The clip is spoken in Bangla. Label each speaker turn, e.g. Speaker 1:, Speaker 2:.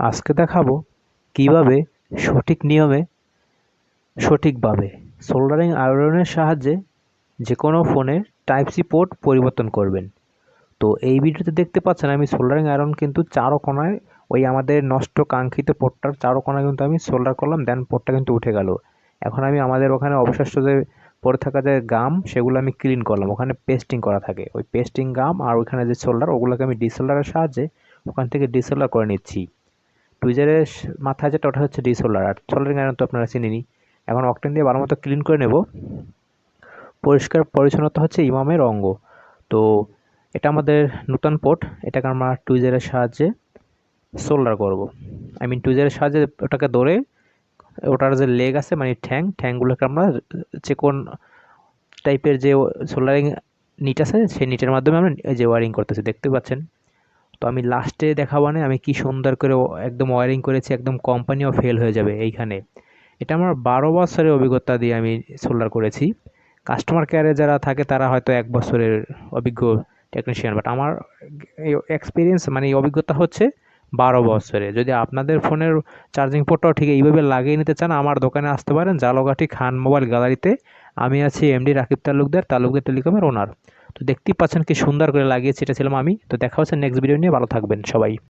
Speaker 1: আজকে দেখাবো কিভাবে সঠিক নিয়মে সঠিকভাবে সোল্ডারিং আয়রনের সাহায্যে যে কোনো ফোনের টাইপ সি পোর্ট পরিবর্তন করবেন। তো এই ভিডিওতে দেখতে পাচ্ছেন আমি সোল্ডারিং আয়রন কিন্তু চারো কোণায় ওই আমাদের নষ্ট কাঙ্ক্ষিত পোর্টটার চারো কোণায় কিন্তু আমি সোল্ডার করলাম, দেন পোর্টটা কিন্তু উঠে গেল। এখন আমি আমাদের ওখানে অবশিষ্ট যে পড়ে থাকা যে গাম সেগুলো আমি ক্লিন করলাম, ওখানে পেস্টিং করা থাকে, ওই পেস্টিং গাম আর ওইখানে যে সোল্ডার ওগুলোকে আমি ডিসোল্ডারের সাহায্যে ওখান থেকে ডিসোল্ডার করে নিচ্ছি। টুইজারের মাথায় যেটা ওটা হচ্ছে ডিসোল্ডার, আর সোল্ডারিং আয়রন তো আপনারা চিনেনই। এখন অকটেন দিয়ে ভালো মতো ক্লিন করে নেব। পরিষ্কার পরিচ্ছন্নতা হচ্ছে ইমামের অঙ্গ। তো এটা আমাদের নতুন পোর্ট, এটাকে আমরা টুইজারের সাহায্যে সোল্ডার করব। টুইজারের সাহায্যে ওটাকে ধরে ওটার যে লেগ আছে মানে ঠ্যাংগুলোকে আমরা চিকন টাইপের যে সোল্ডারিং নিট আছে সেই নিটের মাধ্যমে আমরা যে ওয়ারিং করতেছি দেখতে পাচ্ছেন। তো আমি লাস্টে দেখাবো না আমি কি সুন্দর করে একদম ওয়ারিং করেছি, একদম কোম্পানিও ফেল হয়ে যাবে এইখানে। এটা আমার 12 বছরের অভিজ্ঞতা দিয়ে আমি সোল্ডার করেছি। কাস্টমার কেয়ারে যারা থাকে তারা হয়তো 1 বছরের অভিজ্ঞ টেকনিশিয়ান, বাট আমার এক্সপিরিয়েন্স মানে এই অভিজ্ঞতা হচ্ছে 12 বছরে। যদি আপনাদের ফোনের চার্জিং পোর্টটাও ঠিক এইভাবে লাগিয়ে নিতে চান আমার দোকানে আসতে পারেন, জালগাঠি খান মোবাইল গ্যালারিতে। আমি আছি এমডি রাকিব তালুকদার টেলিকমের ওনার। তো দেখতেই পাচ্ছেন কি সুন্দর করে লাগিয়েছি, এটা ছিলাম আমি। তো দেখা হচ্ছে নেক্সট ভিডিও নিয়ে, ভালো থাকবেন সবাই।